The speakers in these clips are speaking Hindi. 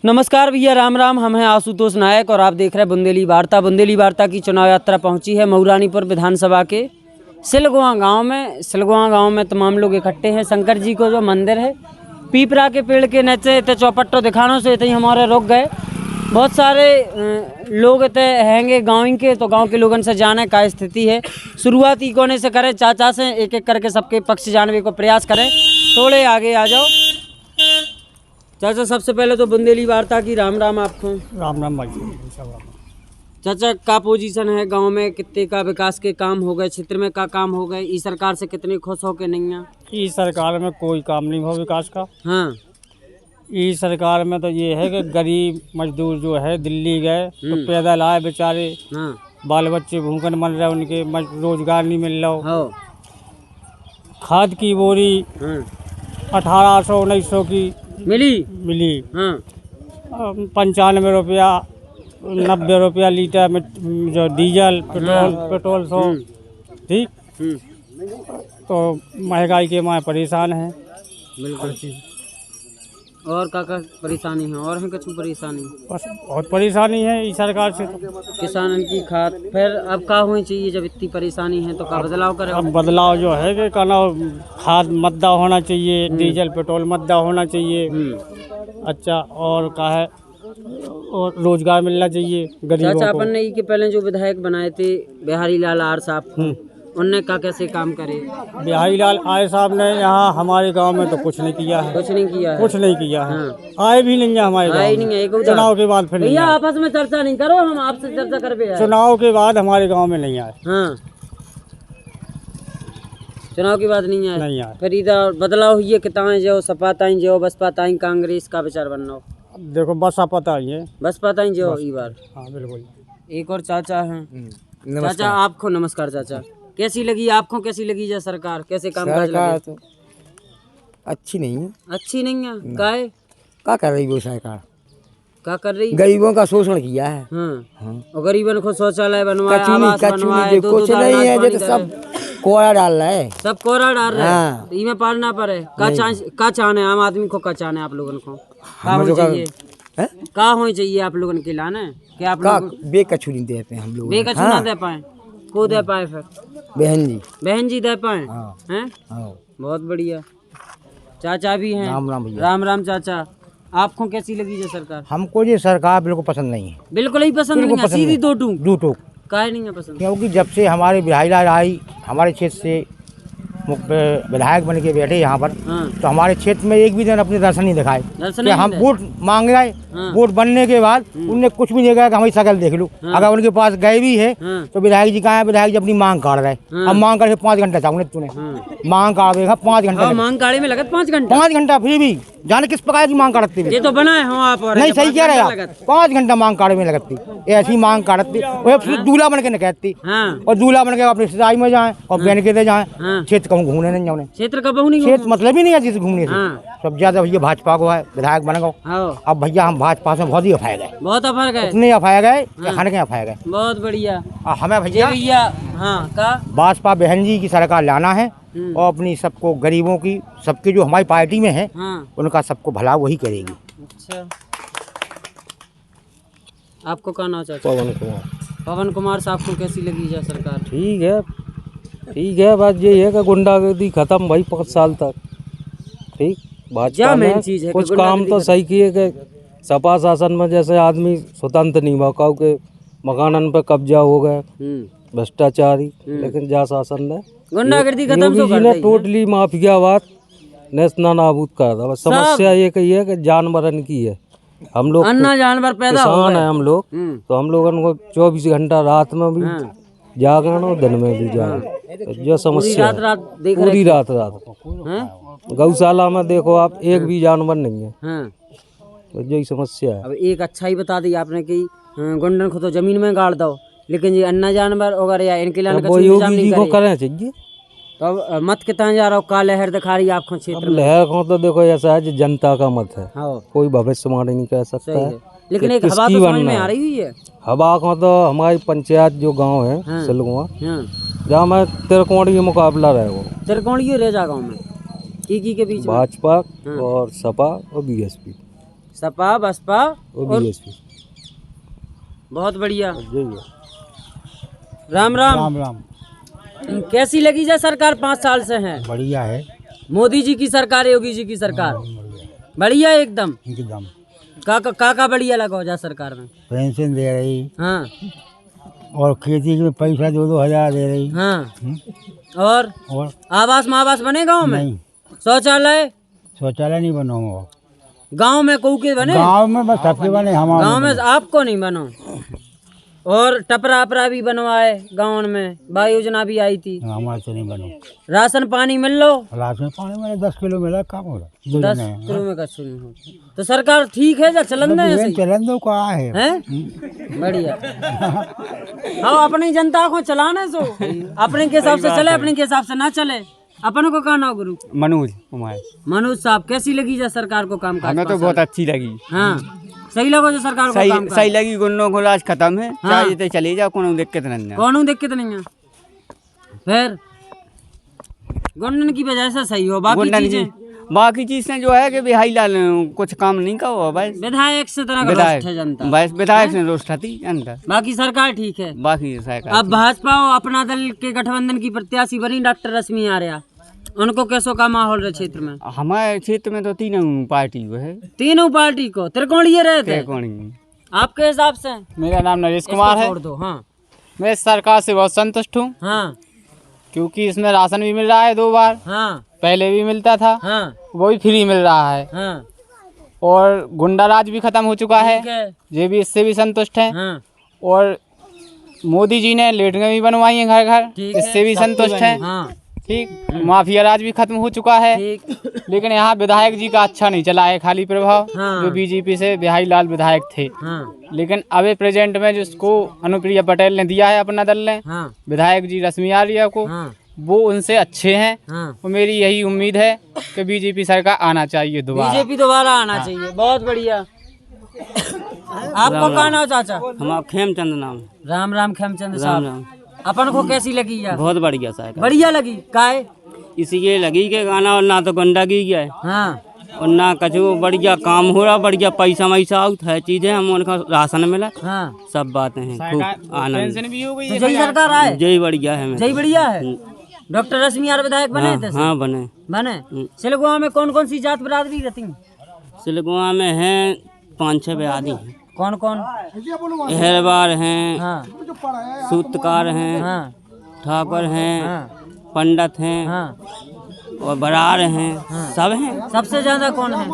नमस्कार भैया, राम राम। हम हैं आशुतोष नायक और आप देख रहे हैं बुंदेली वार्ता। बुंदेली वार्ता की चुनाव यात्रा पहुंची है मऊरानीपुर विधानसभा के सिलगुआ गांव में। सिलगुआ गांव में तमाम लोग इकट्ठे हैं। शंकर जी को जो मंदिर है पीपरा के पेड़ के नीचे इतने चौपट्टो दिखानों से इतने हमारे रुक गए। बहुत सारे लोग इतने हैंगे गाँव के, तो गाँव के लोगों से जाने का स्थिति है। शुरुआती कोने से करें, चाचा से एक एक करके सबके पक्ष जानने को प्रयास करें। थोड़े आगे आ जाओ चाचा। सबसे पहले तो बुंदेली वार्ता की राम राम आपको। राम राम भाई। चाचा का पोजीशन है गांव में, कितने का विकास के काम हो गए, क्षेत्र में का काम हो गए, इस सरकार से कितने खुश हो के नहीं है? इस सरकार में कोई काम नहीं हो विकास का। हाँ, इस सरकार में तो ये है कि गरीब मजदूर जो है दिल्ली गए तो पैदल आए बेचारे। हाँ, बाल बच्चे भूखन मर रहे, उनके रोजगार नहीं मिल रहा। हाँ, खाद की बोरी 1800-1900 की मिली। हाँ, 95 रुपया 90 रुपया लीटर में जो डीजल पेट्रोल 100। ठीक, तो महंगाई के मारे परेशान है। बिल्कुल। और का परेशानी है? और है कुछ परेशानी? बस बहुत परेशानी है इस सरकार से। किसानन की खाद फिर अब का होनी चाहिए? जब इतनी परेशानी है तो का बदलाव करें? अब बदलाव जो है कि कहना खाद मद्दा होना चाहिए, डीजल पेट्रोल मद्दा होना चाहिए। अच्छा, और का है और रोजगार मिलना चाहिए गरीबों चाचा को। अपन ने के पहले जो विधायक बनाए थे बिहारी लाल आर साहब, उनने का कैसे काम करे? बिहारी लाल आए साहब ने यहाँ हमारे गांव में तो कुछ नहीं किया है। कुछ नहीं किया है। कुछ नहीं किया है। हाँ। आए भी नहीं है हमारे गांव आए में। नहीं है। एक चुनाव के बाद फिर नहीं भैया आए। आपस में चर्चा नहीं करो, हम आपसे चर्चा कर पे आए। चुनाव के बाद हमारे गांव में नहीं आए। हाँ, चुनाव की बात नहीं आए। नहीं आए। फिर इधर बदलाव हुई है, किताएं जो सपा ताई जो बसपा ताई कांग्रेस का विचार बनना हो। देखो बस आप पता ही है। बसपा ताई जो ई बार। हाँ बिल्कुल। एक और चाचा हैं। चाचा आपको नमस्कार। चाचा कैसी लगी आपको, कैसी लगी जो सरकार, कैसे काम काज लगे? तो अच्छी नहीं है। अच्छी नहीं है। काहे? क्या कर रही वो सरकार? क्या कर रही? गरीबों का शोषण किया है। हाँ। और गरीबन को शौचालय बनवाया, आवास कचूनी बनवाए, दो कुछ नहीं है, जो तो सब कोड़ा डाल रहा है। सब कोरा डाल रहे हाँ। हैं। इनमें पालना पड़े। का चाहने आम आदमी को, का चाहने आप लोगों को? का होनी चाहिए? का होनी चाहिए आप लोगों के लाने? क्या आप लोग बेकछु नहीं देते हम लोग। बेकछु ना दे पाए? को दे पाए फिर? बहन जी दे पाए हैं? बहुत बढ़िया। चाचा भी हैं। राम राम भैया। राम राम चाचा। आपको कैसी लगी जो सरकार? हमको ये सरकार बिल्कुल पसंद नहीं है। बिल्कुल ही पसंद नहीं है। सीधी दो टूक काहे नहीं है पसंद? क्योंकि जब से हमारे बिहारी लाल आई हमारे क्षेत्र से विधायक बन के बैठे यहाँ पर, तो हमारे क्षेत्र में एक भी दिन अपने दर्शन नहीं दिखाए। कि हम वोट मांग रहे, वोट बनने के बाद उनने कुछ भी नहीं कहा कि हमारी शकल देख लो। अगर उनके पास गए भी है तो विधायक जी कहाँ है? विधायक जी अपनी मांग काट रहे। अब मांग करके 5 घंटा चाहूँगा तूने मांग काट देगा 5 घंटा। मांग काढ़े में लगत 5 घंटा। 5 घंटा फिर भी जाने किस प्रकार की मांग काटती ये तो बनाए हो आप। और नहीं सही कह रहे आप। 5 घंटा मांग काढ़े में लगती, ऐसी मांग काटती और फिर दूल्हा बन के न कहती। और दूल्हा बन के अपनी रिश्तेदारी में जाए और बहन के दे जाए। क्षेत्र कहूँ घूमने नहीं जाने। क्षेत्र का बहु नहीं क्षेत्र मतलब ही नहीं है जिस घूमने से। सब ज्यादा भैया भाजपा को है, विधायक बन गए। अब भैया हम भाजपा से बहुत ही अफाए गए। बहुत अफर गए। इतने अफाए गए हन के अफाए गए। बहुत बढ़िया। हमें भैया हाँ का भाजपा बहन जी की सरकार लाना है और अपनी सबको गरीबों की सबके जो हमारी पार्टी में है उनका सबको भला वही करेगी। अच्छा, आपको क्या नाम चाचा? पवन कुमार। पवन कुमार साहब को कैसी लगी जा सरकार? ठीक है। बात ये है कि गुंडागर्दी खत्म भाई 5 साल तक। ठीक, भाजपा मेन ने चीज है कुछ काम तो सही किए कि सपा शासन में जैसे आदमी स्वतंत्र नहीं हुआ, के मकानन पे कब्जा हो गए भ्रष्टाचारी। लेकिन जा शासन ने गुंडागर्दी खत्म योगी जी ने टोटली माफियावाद नेस्ता नाबूद कर दिया। बस समस्या ये कही है कि जानवरन की है। हम लोग अन्ना जानवर पैदा हो किसान है हम लोग, तो हम लोगों को 24 घंटा रात में भी जागरण और दिन में भी जागरण। जो समस्या पूरी रात गौशाला में देखो आप, एक भी जानवर नहीं है। तो यही समस्या है। अब एक अच्छा ही बता दी आपने कि गुंडन को तो जमीन में गाड़ दो, लेकिन ये अन्ना जानवर वगैरह या इनके लाने का योगी जी को करना चाहिए। तो अब मत कितना जा रहा हो? का लहर दिखा रही है आपको क्षेत्र में? लहर को तो देखो ऐसा है जो जनता का मत है, कोई भविष्यवाणी नहीं कह सकता है। लेकिन एक हवा तो समझ में आ रही हुई है। हवा को तो हमारी पंचायत जो गांव है सिलगुआ, जहाँ में त्रिकोणीय मुकाबला रहेगा। त्रिकोणीय रह जा गाँव में की के बीच भाजपा और सपा और बीएसपी। सपा बसपा और बीएसपी। बहुत बढ़िया। राम राम। राम राम। कैसी लगी जा सरकार 5 साल से है? बढ़िया है मोदी जी की सरकार, योगी जी की सरकार बढ़िया एकदम। एकदम। का बढ़िया लगा जा सरकार में? पेंशन दे रही, हाँ, और खेती में पैसा 2-2 हजार दे रही। हाँ। और आवास महावास बने गांव में? नहीं, शौचालय नहीं बना हुआ गांव में। कऊ के बने? गांव में बस सबके बने, हमारे गांव में आपको नहीं बनो। और टपरा अपरा भी बनवाए गाँव में, वाह योजना भी आई थी। हमारे से नहीं बनो। राशन पानी मिल लो? राशन पानी मैंने 10 किलो मिला, कम हो रहा 10 किलो में का सुन हो तो सरकार ठीक है? चलन दे चलन दो कहा है, बढ़िया। हाँ, अपनी जनता को चलाने सो अपने के हिसाब से चले, अपने के हिसाब से ना चले। अपन को कहा ना गुरु? मनोज कुमार। मनोज साहब, कैसी लगी जा सरकार को काम काज? हमें तो बहुत अच्छी लगी। हाँ, सही लगो जो सरकार को काम सही लगी। गुन्नो को आज खत्म है, चाहे तो चले जाओ, कोनो दिक्कत नहीं है। कोनो दिक्कत नहीं है। फिर गुन्नन की वजह से सही हो, बाकी चीजें जो है कि बिहाई लाल कुछ काम नहीं का हुआ, बस विधायक से तरह का जनता, बस विधायक से रोस्ट थी जनता। बाकी सरकार ठीक है। बाकी सरकार अब भाजपा और अपना दल के गठबंधन की प्रत्याशी बनी डॉक्टर रश्मि आर्या, उनको कैसो का माहौल रहे क्षेत्र में? हमारे क्षेत्र में तो तीनों पार्टी है। तीनों पार्टी को त्रिकोणीय रहते? आपके हिसाब से? मेरा नाम नरेश कुमार है। छोड़ दो। हाँ, मैं सरकार से बहुत संतुष्ट हूँ। हाँ, क्योंकि इसमें राशन भी मिल रहा है 2 बार। हाँ, पहले भी मिलता था, हाँ, वो भी फ्री मिल रहा है। हाँ, और गुंडा राज भी खत्म हो चुका है, ये भी, इससे भी संतुष्ट है। हाँ, और मोदी जी ने लेटरिन भी बनवाई है घर घर, इससे भी संतुष्ट है। हाँ, ठीक। माफिया राज भी खत्म हो चुका है। लेकिन यहाँ विधायक जी का अच्छा नहीं चला है, खाली प्रभाव। हाँ। जो बीजेपी से बिहारी लाल विधायक थे। हाँ। लेकिन अभी प्रेजेंट में जिसको अनुप्रिया पटेल ने दिया है अपना दल ने, हाँ। विधायक जी रश्मि आर्या को, हाँ। वो उनसे अच्छे हैं। हाँ। और मेरी यही उम्मीद है कि बीजेपी सरकार आना चाहिए दोबारा। बीजेपी दोबारा आना चाहिए। बहुत बढ़िया। आपको कहा नाम चाचा? हमारा खेमचंद नाम। राम राम खेमचंद साहब, अपन को कैसी लगी यार? बहुत बढ़िया सरकार। बढ़िया लगी। काय इसी के लगी के गाना, और ना तो गंदा की गया है, हाँ, और ना कछु बढ़िया काम हो रहा, बढ़िया पैसा वैसा है चीजें, हम उनका राशन मिला। हाँ, सब बातें हैं, खूब आनंद। तो जय सरकार आए, जय बढ़िया है, जय बढ़िया है। डॉक्टर रश्मि आर्या विधायक बने थे? हाँ बने। सिलगुआ में कौन कौन सी जात बिरादरी रहती? सिलगुआ में है 5-6 बिरादरी हैं। कौन कौन? हेरबार हैं, हाँ, सूत्रकार हैं, हाँ, ठाकुर हैं, हाँ, पंडित हैं, हाँ, और बरार हैं, सब हैं। सबसे ज्यादा कौन है?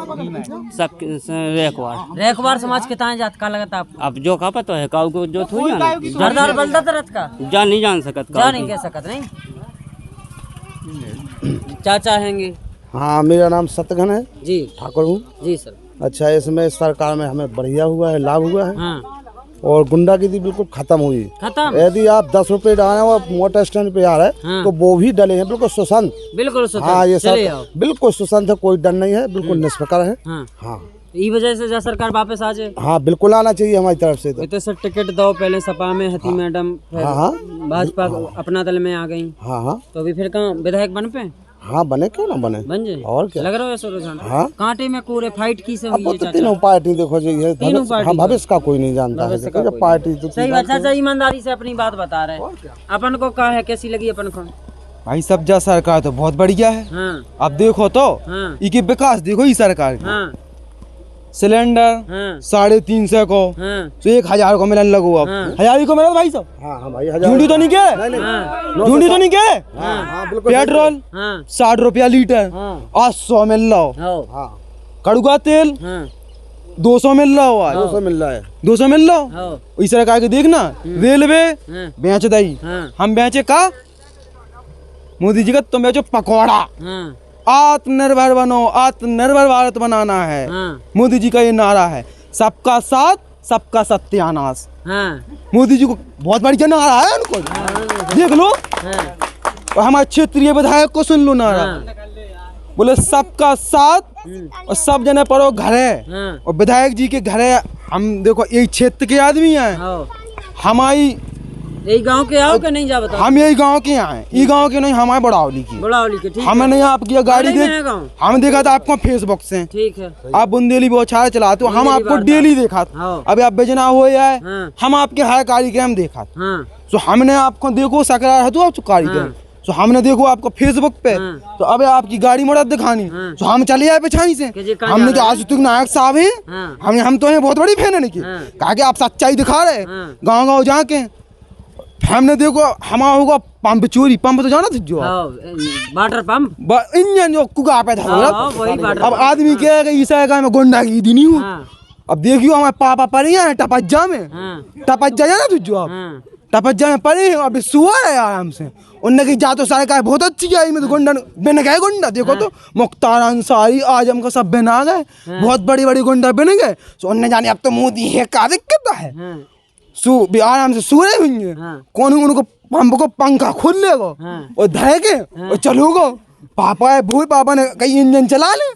सब रेखवार। रेखवार समाज के ताए जात का लगता आप? अब जो का पता है काऊ को जो थोड़ी जाना, जरदार बलदत रथ का जा नहीं जान सकत, जा नहीं कह सकत। नहीं चाचा हैंगे? हाँ, मेरा नाम सतघन है जी, ठाकुर हूँ जी सर। अच्छा, इसमें सरकार में हमें बढ़िया हुआ है, लाभ हुआ है। हाँ, और गुंडागिरी बिल्कुल खत्म हुई। खत्म। यदि आप 10 रुपए डाले और मोटर स्टैंड पे आ रहे हाँ। तो वो भी डले हैं, बिल्कुल सुसंत। बिल्कुल सुसंत। हाँ, ये चले आओ। बिल्कुल सुसंत है, कोई डर नहीं है, बिल्कुल निष्प्रकार है। हाँ, हाँ, ई वजह से जा सरकार वापस आ जाए। हाँ, बिल्कुल आना चाहिए हमारी तरफ से तो। इतने से टिकट दो, पहले सपा में हती मैडम, फिर हाँ। भाजपा अपना दल में आ गई, हाँ हाँ तो अभी फिर कहाँ विधायक बन पे? हाँ, बने क्यों ना बने, बन जाए। और क्या लग रहा है ऐसा रुझान? हाँ। कांटे में कोरे फाइट की से हुई है अब तो चाचा? तीनों पार्टी देखो जी है, तीनों पार्टी हाँ, भविष्य का कोई नहीं जानता है, भविष्य का देखो, कोई पार्टी तो सही बात। चाचा ईमानदारी से अपनी बात बता रहे हैं। अपन को कहा है, कैसी लगी अपन को? भाई सब जा सरकार तो बहुत बढ़िया है। हाँ, अब देखो तो हाँ, इनकी विकास देखो ही सरकार की। हाँ, सिलेंडर हाँ, 350 को हाँ, तो 1000 को मिलन लगो। अब हाँ। 1000 को मिला भाई सब। हाँ हाँ भाई, झूठी तो नहीं के, हाँ, झूठी तो नहीं के। हाँ हाँ, बिल्कुल पेट्रोल हाँ, 60 रुपया लीटर, हाँ, 800 मिल रहा हो। हाँ, हाँ, कड़ुआ तेल हाँ, 200 मिल रहा हो। आज 200 मिल रहा है। 200 मिल रहा हो। हाँ, इस सरकार के देखना, रेलवे हाँ, बेच दई, हाँ, हम बेचे का मोदी जी का, तुम बेचो पकौड़ा। हाँ, आत्मनिर्भर बनो, आत्मनिर्भर भारत बनाना है। हाँ, मोदी जी का ये नारा है, सबका साथ सबका सत्यानाश। हाँ, मोदी जी को बहुत बढ़िया नारा है, उनको देख लो। हाँ, और हमारे क्षेत्रीय विधायक को सुन लो नारा, बोले सबका साथ और सब जने परो घर है। हाँ, और विधायक जी के घर है, हम देखो एक क्षेत्र के आदमी हैं, हाँ, हमारी यही गांव के आओ कि नहीं जा बताओ। हम यही गांव के यहाँ हैं, ये गांव के नहीं, हमारे बड़ावली की। बड़ावली के, ठीक है। हमने आपकी गाड़ी देख, हम देखा था आपको फेसबुक से, ठीक है। आप बुंदेली बहुत अच्छा चलाते हो, हम आपको डेली देखा था। अभी आप बेजना हो है, हम आपके हाई कार्यक्रम देखा था, तो हमने आपको देखो सकरा है तो कार्यक्रम, तो हमने देखो आपको फेसबुक पे, तो अब आपकी गाड़ी मोड़ा दिखानी, तो हम चले आए पीछे से। हमने तो आशुतोष नायक साहब है, हम तो बहुत बड़ी फैन है की, कहा कि आप सच्चाई दिखा रहे गाँव गाँव जाके। हमने देखो हमारा होगा पंप चोरी, पंप तो जाना था जो वाटर पंप, इंजन जो कुका पे था। अब आदमी कह गए ईसा गाँव में गुंडा की दी नहीं हूँ। अब देखियो हमारे पापा पड़े हैं टपज्जा में, टपज्जा जाना तुझ जो आप टपज्जा में पड़े हैं, अभी सुआ है आराम से। उनने की जा तो सारे का बहुत अच्छी आई में तो गुंडा बन गए, गुंडा देखो तो मुख्तार अंसारी आजम का सब बना गए, बहुत बड़ी बड़ी गुंडा बन गए। तो उनने जाने अब तो मोदी है का दिक्कत है, भी आराम से सूरे हुए कौन उनको पंप को पंखा खोल लेगा और धरेगे और चलोगे। पापा है भूल, पापा ने कहीं इंजन चला ले,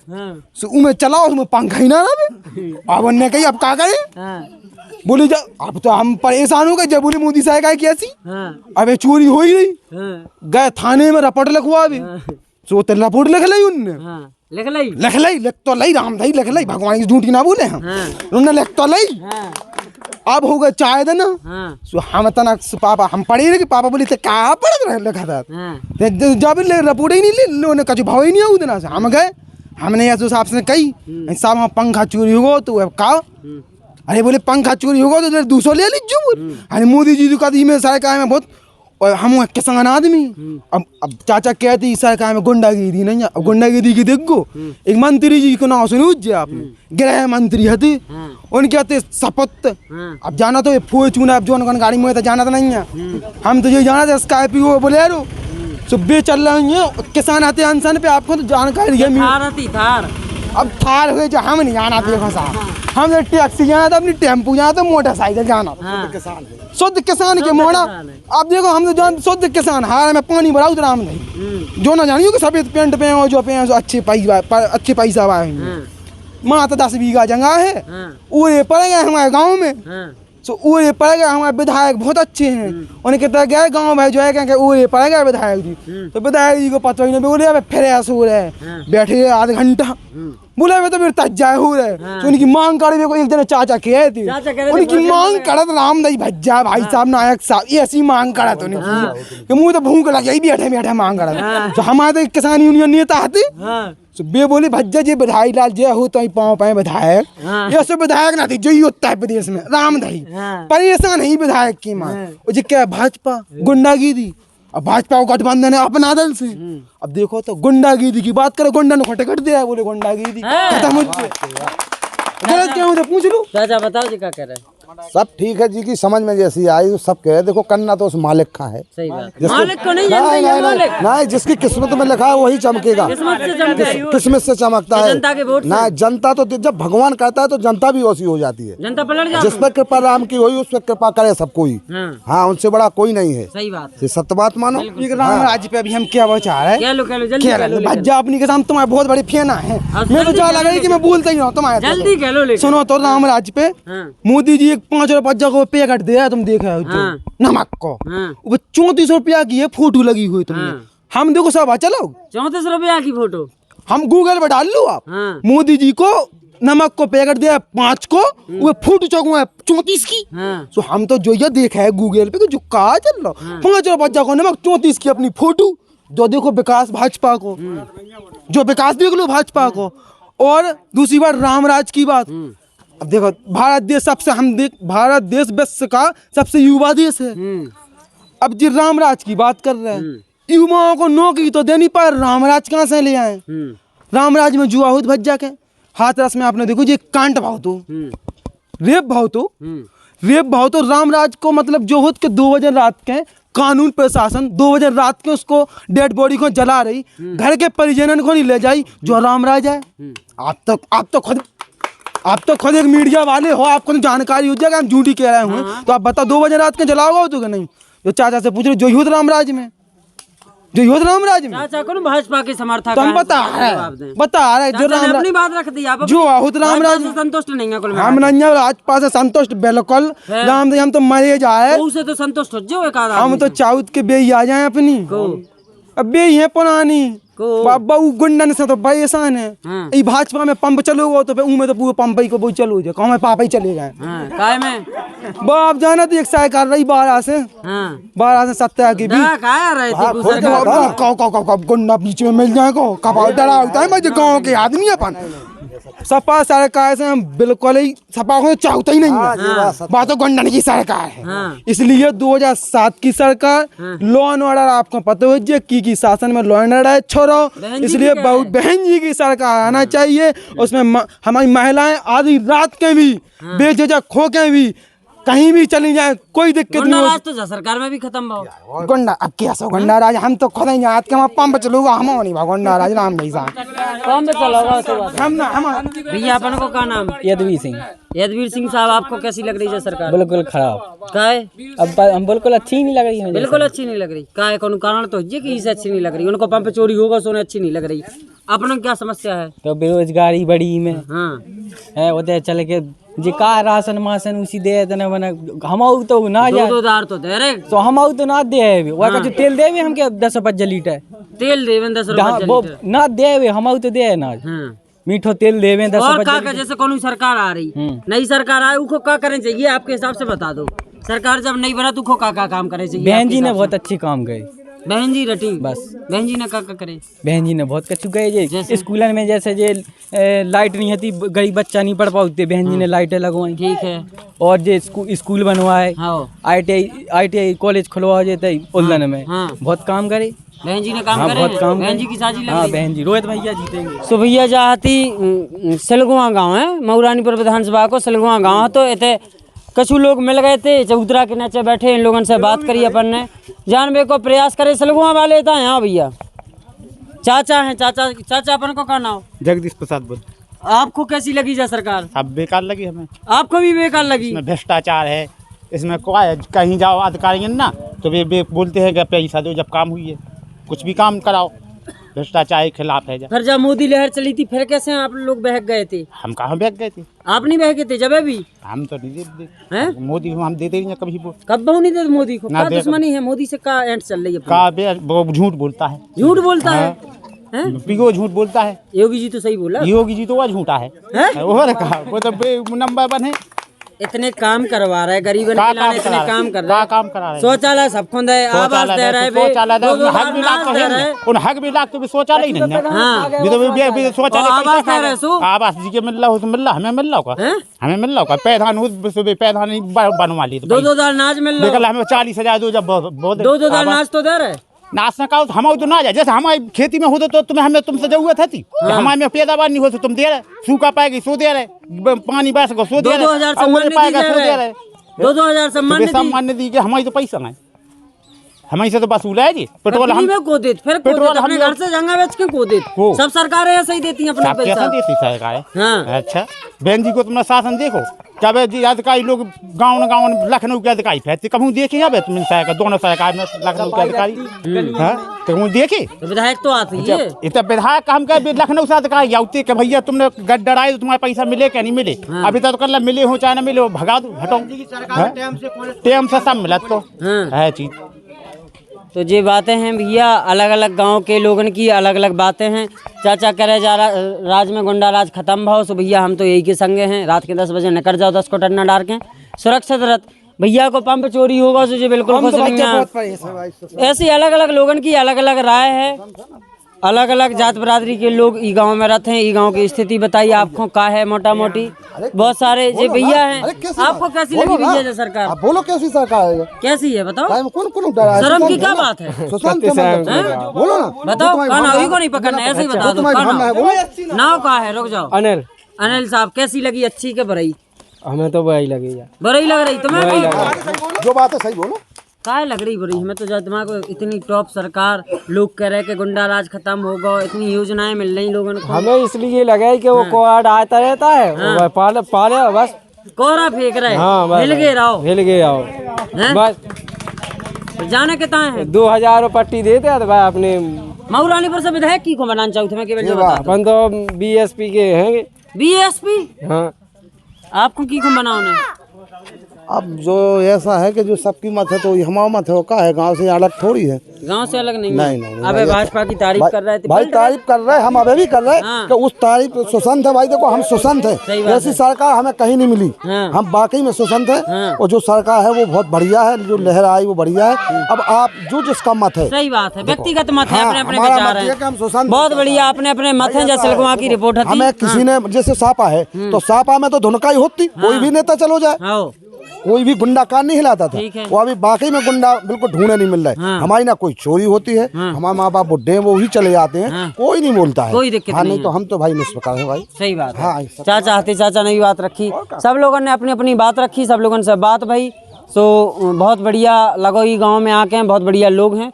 उसमें चलाओ, उसमें पंखा ही ना रहे। अब उनने कही अब क्या करें, बोली जा अब तो हम परेशान हो गए। जब बोली मोदी साहब का कैसी, अबे चोरी हो ही रही, गए थाने में रपट लिखवा, अभी सो तो रपोर्ट लिख ली उनने, लिख तो लई राम भाई लिख ली, भगवान की झूठी ना बोले हम, उन्होंने लिख तो लई। अब हो गए चाय देना, सो हम तना पापा हम पढ़े रहे कि पापा बोली थे कहाँ पढ़ रहे लिखा था, जब रिपोर्ट ही नहीं ली, कछु भाव ही नहीं आऊ देना से। हम गए, हमने ऐसे साहब से कही साहब हम पंखा चोरी हो तो कहा, अरे बोले पंखा चोरी होगा तो 200 ले लीजिए। अरे मोदी जी का में सरकार में बहुत, और हम किसान आदमी, अब चाचा कहते इस सरकार में गुंडागिरी नहीं है। अब गुंडागिरी की देखो, एक मंत्री जी को नाम सुने उज्जै आपने, गृह मंत्री थे, उनके आते शपथ। अब जाना तो फूल चुना, अब जो गाड़ी में जाना तो नहीं है, हम तो ये जाना था स्कॉर्पियो बोलेरो सुबह चल रहे हैं, किसान आते अनशन पे, आपको तो जानकारी है। अब थार हुए जो हम नहीं जाना देखो साहब, हम तो टैक्सी जाना था, अपनी टेम्पू जाना था, मोटरसाइकिल जाना था, शुद्ध किसान के मोड़ा। अब देखो हम तो जान शुद्ध किसान, हार में पानी भरा उतरा नहीं, जो ना जानियो कि सफेद पेंट पे हो, जो पे अच्छे पैसा आए, माँ तो 10 बीघा जगह है, वो ये पड़ेगा हमारे गाँव में। तो वो ये पड़ेगा हमारे विधायक बहुत अच्छे हैं, उन्हें कहता गया गाँव भाई जो है क्या वो ये पड़ेगा विधायक जी, तो विधायक जी को पता ही नहीं, बोले फिर ऐसा हो रहा है, बैठे आधा घंटा, बोले तो फिर तज्जा हो रहा है। तो उनकी मांग कर देखो, एक जने चाचा कहे थे, उनकी मांग करत रामदाई भज्जा भाई साहब नायक साहब ऐसी मांग करत उनकी कि मुँह तो भूख लग गई, बैठे बैठे मांग करत। तो हमारे किसान यूनियन नेता आते, बे बोले भज्जा जी बधाई लाल जय हो तो पाँव पाए विधायक, ये सब विधायक ना थी जो ही उत्तर प्रदेश में रामदाई परेशान ही विधायक की माँ, जो क्या भाजपा गुंडागिरी। अब भाजपा को गठबंधन है अपना दल से, अब देखो तो गुंडागिरी की बात करो, गुंडा ने खटे कट दिया, बोले गुंडागिरी खत्म हो गलत क्या हो, पूछ लो चाचा बताओ जी क्या कह रहे हैं। सब ठीक है जी की समझ में जैसी आई तो सब कह, देखो करना तो उस मालिक का है, सही बात। मालिक को नहीं जानते हैं, मालिक नहीं, जिसकी किस्मत में लिखा है वही चमकेगा, किस्मत से चमकता है जनता के वोट ना। जनता तो जब भगवान करता है तो जनता भी वैसी हो जाती है, जनता पलट जाती है। जिस पर कृपा राम की हुई उस पर कृपा करे सब कोई, हाँ उनसे बड़ा कोई नहीं है, सही बात, सत्य बात मानो। राम राज्य पे अभी हम क्या बचा रहे हैं, भज्जा अपनी के सामने तुम्हारे बहुत बड़ी फैन है, मैं तो चाह लगा कि मैं बोलता ही रहा हूँ तुम्हारे, जल्दी कह लो। सुनो तो राम राज्य पे मोदी जी 5 रुपया को पे कट दिया, तुम देखा नमक को, वो 34 रुपया की है फोटो लगी हुई तुमने, हम देखो सब चलो 34 रुपया की फोटो हम गूगल पे डाल लो आप, मोदी जी को नमक को पैकेट दिया 5 को, वो फोटो चौक है 34 की। तो हम तो जो ये देखा है गूगल पे जो कहा चल रहा 5 रुपया को नमक 34 की अपनी फोटो, जो देखो विकास भाजपा को, जो विकास देख लो भाजपा को। और दूसरी बात रामराज की बात, अब देखो भारत देश सबसे भारत देश विश्व का सबसे युवा देश है। अब जी रामराज की बात कर रहे हैं, युवाओं को नौकरी तो देनी पर रामराज कहाँ से ले आए। रामराज में जुआ हुत भज्जा के हाथरस में आपने देखो जी कांट भाव तो रेप भाव तो रामराज को मतलब जो होत के 2 बजे रात के कानून प्रशासन 2 बजे रात के उसको डेड बॉडी को जला रही, घर के परिजनन को नहीं ले जाई, जो रामराज है। आप तो खुद एक मीडिया वाले हो, आपको तो जानकारी हो जाएगा हम झूठी कह रहे हूँ, तो आप बताओ 2 बजे रात के जलाओगे तो क्या नहीं। जो चाचा से पूछ रहे जो युद्ध रामराज में जो यो रामराज में चाचा कौन भाजपा के समर्थक तो हम हैं? बता जवाब दें। रहे बता रहे जो चाचा ने राम अपनी बात रख दी, आप जो बहुत रामराज से संतुष्ट नहीं है कुल हम मिलाकर। नहीं आज पास संतुष्ट बिल्कुल राम हम तो मरे जाए तो उसे तो संतुष्ट हो जाओ एक आधा हम तो चाउत के बेई आ जाए अपनी अब बेई है पुरानी बाबा गुंडन से तो परेशान है। ये भाजपा में पंप चलोगे तो फिर में तो पूरे पंप ही को वो चलो जाए कहूँ पापा ही चले गए काय में बाप जाना तो एक सरकार रही 12 से 17 की भी काय रहे थे गुंडा बीच में मिल जाए को कपाल डरा होता है मैं गाँव के आदमी अपन सपा सरकार से हम बिल्कुल ही सपा को चाहता ही नहीं है। बात तो गंडन की सरकार है। इसलिए 2007 की सरकार लॉ एंड ऑर्डर आपको पता हो की शासन में लॉ एंड ऑर्डर छोड़ो, इसलिए बहुत बहन जी की सरकार आना चाहिए। उसमें हमारी महिलाएं आधी रात के भी बेझिझक खो के भी कहीं भी चली जाए कोई दिक्कत नहीं राज तो सरकार में भी खत्म हो गुंडा अब कैसा गुंडा राज हम तो खुद ही हाथ के वहाँ पंप चलूंगा हम नहीं गुंडा राज नाम नहीं साहब कौन चलोगा हम भैया अपन को क्या नाम? यदवीर सिंह। यदवीर सिंह साहब, आपको कैसी लग रही है सरकार? बिल्कुल खराब। काय अब हम बिल्कुल अच्छी नहीं लग रही है। बिल्कुल अच्छी नहीं लग रही। काय कौन कारण तो है कि इसे अच्छी नहीं लग रही? उनको पंप चोरी होगा सोने अच्छी नहीं लग रही। अपनों क्या समस्या है? तो बेरोजगारी बड़ी में हाँ है उधर चले के जे का राशन मासन उसी दे देना बना हम तो ना जा दो दार तो दे रहे तो हम तो ना दे वो का जो तेल देवे हम के 10-5 लीटर तेल देवे 10 रुपए वो ना देवे हम तो दे ना मीठो तेल देवे 10 और का जैसे कौन सरकार आ रही नई सरकार आए उसको क्या करना चाहिए आपके हिसाब से बता दो। सरकार जब नहीं बना तो उसको का काम करे चाहिए? बहन जी ने बहुत अच्छी काम करे। बहन जी रटी बस बहन जी ने का करे? बहन जी ने बहुत कछु गए जे स्कूल में जैसे जे लाइट नहीं थी गरीब बच्चा नहीं पढ़ पाते बहन जी ने लाइटें लगवाई। ठीक है। और जे स्कूल बनवाए ITI कॉलेज खुलवा जेते उल्लन में बहुत काम करे बहन जी ने काम करे। बहुत काम बहन जी की साजी लग हाँ रही। बहन जी रोहित भैया जीतेंगे। सो भैया जहाती सिलगुआ गाँव है मऊरानीपुर विधानसभा को सिलगुआ गाँव तो इतने कछु लोग मिल गए थे चबूतरा के नीचे बैठे इन लोगों से बात करी अपन ने जानबे को प्रयास करे। सिलगुआ वाले था यहाँ भैया चाचा हैं। चाचा अपन को क्या नाम? जगदीश प्रसाद बुद्ध। आपको कैसी लगी जा सरकार? अब बेकार लगी हमें। आपको भी बेकार लगी? इसमें भ्रष्टाचार है, इसमें कहीं जाओ अधिकारी ना तो वे बोलते हैं कि पैसा दो जब काम हुई है कुछ भी काम कराओ, भ्रष्टाचार के खिलाफ है। फिर जब मोदी लहर चली थी फिर कैसे आप लोग बहक गए थे? हम कहाँ बहक गए थे? आप नहीं बहके थे जब भी? हम तो नहीं देते हैं? मोदी को हम देते नहीं कभी। कब बहु नहीं देते मोदी को? ना क्या दे दुश्मनी है मोदी से? का एंड चल रही है? वो झूठ बोलता है। झूठ बोलता है? पिगो झूठ बोलता है। योगी जी तो सही बोला। योगी जी तो वह झूठा है। और कहा वो तो नंबर 1 है। इतने काम करवा रहे गरीबन के लाने इतने काम कर रहे हैं। काम करा रहे हैं। शौचालय सबको दे आवास दे रहे उन हक भी लाख तो भी शौचालय नहीं है। हाँ शौचालय आवास जी के मिल रहा हो तो मिल रहा हमें मिल रहा होगा हमें मिल रहा होगा पैदान पैदान बनवा ली 2-2 दाल नाच मिल रहा हमें 40,000 दो जब 2-2 दाल नाच तो दे रहे नाच ना कहो हमारे तो ना जाए जैसे हमारी खेती में हो तो तुम्हें हमें तुमसे जरूरत है थी हमारे में पैदावार नहीं हो तो तुम दे रहे सूखा पाएगी सो दे रहे पानी बरस को सो दे रहे 2-2 सम्मान दी के हमारी तो पैसा नहीं हमारी से तो वसूल है जी पेट्रोल हम को देते फिर पेट्रोल अपने घर से जंगा बेच के को देते सब सरकारें ऐसे ही देती हैं अपना पैसा देती सरकार। हाँ अच्छा बहन जी को तुमने शासन देखो क्या जी अधिकारी लोग गाँव लखनऊ के अधिकारी फैलते कभी देखे यहाँ तुम दोनों सरकार में लखनऊ के अधिकारी कभी देखे विधायक तो आती है इतना विधायक हम कह लखनऊ से अधिकारी आते कि भैया तुमने गड्ढराए तो तुम्हारा पैसा मिले क्या नहीं मिले अभी तक तो मिले हो चाहे ना मिले हो भगा दो हटो टाइम से सब मिला तो है चीज। तो ये बातें हैं भैया अलग अलग गांव के लोगों की अलग अलग बातें हैं। चाचा करे जा राज में गुंडा राज खत्म भाव सो भैया हम तो यही के संगे हैं। रात के 10 बजे निकल जाओ 10 को टन्ना डाल के सुरक्षित रथ भैया को पंप चोरी होगा सो जो बिल्कुल खुश नहीं। ऐसी अलग अलग लोगों की अलग अलग राय है। अलग अलग जात बरादरी के लोग ई गांव में रहते हैं। ई गांव की स्थिति बताइए आपको क्या है मोटा मोटी बहुत सारे जो भैया हैं। आपको कैसी लगी भैया जो सरकार? बोलो कैसी सरकार है? कैसी है बताओ? कौन शर्म की क्या बात है? बोलो ना बताओ को नहीं पकड़ना ऐसे ही बता दो। नाव का है रुक जाओ। अनिल साहब कैसी लगी अच्छी के बुराई? हमें तो बुराई लगी बुराई लग रही तुम्हें? जो बात है सही बोलो काय लग रही बुरी? हमें तो जब दिमाग इतनी टॉप सरकार लोग कह रहे कि गुंडा राज खत्म होगा इतनी योजनाएं मिल रही लोगों को। हमें इसलिए लगा कि वो कोड आता रहता है पाले बस कोहरा फेंक रहे हिल गए रहो बस तो जाने कितना है 2000 पट्टी देते हैं तो भाई अपने मऊरानीपुर से विधायक की को बनाना चाहूँ मैं केवल जो बता अपन तो बीएसपी के हैं। बीएसपी हाँ आपको की को बनाओ ने अब जो ऐसा है कि जो सबकी मत है तो हमारा मत है, का है गांव से अलग थोड़ी है। गांव से अलग नहीं नहीं अबे भाजपा की तारीफ कर रहे थे भाई, तारीफ कर रहे हैं हम, अभी भी कर रहे हैं कि उस तारीफ सुसंत है भाई। देखो हम सुसंत है, ऐसी सरकार हमें कहीं नहीं मिली। हम वाकई में सुसंत है और जो सरकार है वो बहुत बढ़िया है, जो लहर आई वो बढ़िया है। अब आप जो जिसका मत है, सही बात है, व्यक्तिगत मत है, अपने अपने हमारा विचार मत ये है कि हम सुसंत बहुत बढ़िया अपने अपने मत हैं। जैसे लगवा की रिपोर्ट है हमें किसी ने जैसे सापा है तो सापा में तो धुनकाई होती, कोई भी नेता चलो जाए, कोई भी गुंडा कान नहीं हिलाता था। वो अभी बाकी में गुंडा बिल्कुल ढूंढे नहीं मिल रहा है। हमारी ना कोई चोरी होती है, हमारे माँ बाप बुढ़े हैं वो ही चले जाते हैं, कोई नहीं बोलता है, कोई दिक्कत नहीं तो हम तो भाई निष्प्रकार है भाई। सही बात हाँ, है। चाचा ने भी बात रखी, सब लोगों ने अपनी अपनी बात रखी, सब लोगों से बात भाई। सो बहुत बढ़िया लगो, ये गाँव में आके हैं, बहुत बढ़िया लोग हैं।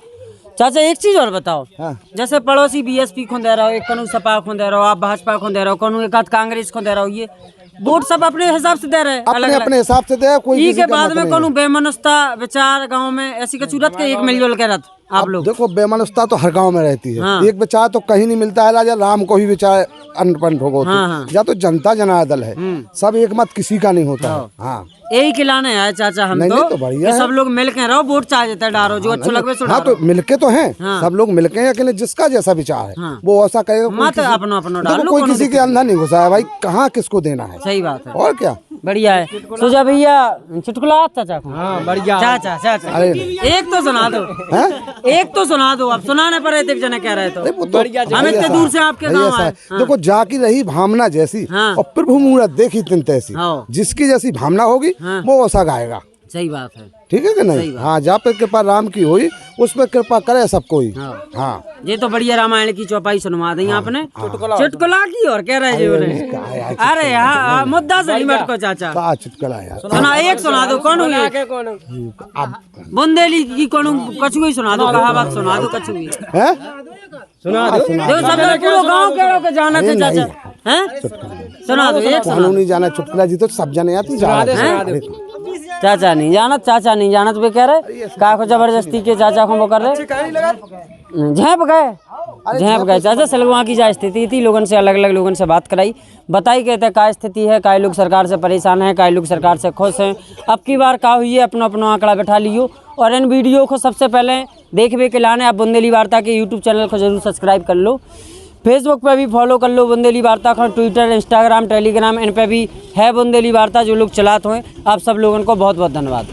चाचा एक चीज और बताओ, जैसे पड़ोसी बीएसपी को दे रहा हो, एक कनु सपा को दे रहा हो, आप भाजपा को दे रहे हो, कनु एक कांग्रेस को दे रहा हो, ये वोट सब अपने हिसाब से दे रहे हैं, अपने अपने हिसाब से दे। कोई के बाद में कौन बेमनस्ता विचार गांव में ऐसी कचूरत के एक मिलजुल के रहते आप लोग। देखो बेमनस्ता तो हर गांव में रहती है, एक विचार तो कहीं नहीं मिलता है। राजा राम को भी विचार अनपन होगा, या तो जनता जनार्दन है, सब एक मत किसी का नहीं होता है। हाँ यही खिलाने आए चाचा हम तो बढ़िया सब लोग मिल के रहो, वोट चाहे देते डारो जो अच्छा लगे सो हाँ, तो मिलके तो हैं सब लोग मिलके हैं, अकेले जिसका जैसा विचार है वो ऐसा करेगा। मत अपनो अपनो डालो, कोई किसी के अंदर नहीं घुसा है भाई, कहाँ किसको देना है। सही बात है, और क्या बढ़िया है। सुजा भैया चुटकुला चाचा को। हाँ बढ़िया चाचा अरे एक तो सुना दो, एक तो सुना दो। अब सुनाने पर एक जने कह रहे तो हम इतने दूर से आपके गाँव आए। देखो जाकी रही भावना जैसी और प्रभु मूरत देखी तिन तैसी, जिसकी जैसी भावना होगी वो वैसा गाएगा। सही बात है, ठीक है कि नहीं। हाँ, जहाँ पे कृपा राम की हुई उस पर कृपा करे सब कोई। हाँ ये तो बढ़िया रामायण की चौपाई सुनवा दी आपने, चुटकुला की और कह रहे जी। अरे हाँ मुद्दा से निमट को चाचा, का चुटकुला यार सुना एक सुना दो। कौन बुंदेली की कौन कछुई सुना दो, कहावत सुना दो कछुई है, सुना दो। देखो सब पूरा गांव कह रहे जाना थे चाचा हैं, सुना दो एक सुना। नहीं जाना चुटकुला जी तो सब जाने आती चाचा नहीं जानत, चाचा नहीं जानत वे कह रहे का को जबरदस्ती के चाचा को वो कर रहे झेप गए चाचा। सलगवा की जा स्थिति थी, लोगों से अलग अलग लोगों से बात कराई, बताई कहते क्या स्थिति है, काय लोग सरकार से परेशान हैं, काय लोग सरकार से खुश हैं। अब की बार का हुई है अपना अपना आंकड़ा बैठा लियो और इन वीडियो को सबसे पहले देखने के लाने आप बुंदेली वार्ता के यूट्यूब चैनल को जरूर सब्सक्राइब कर लो, फेसबुक पे भी फॉलो कर लो बुंदेली वार्ता का, ट्विटर इंस्टाग्राम टेलीग्राम इन पे भी है बुंदेली वार्ता जो लोग चलाते हैं। आप सब लोगों को बहुत बहुत धन्यवाद।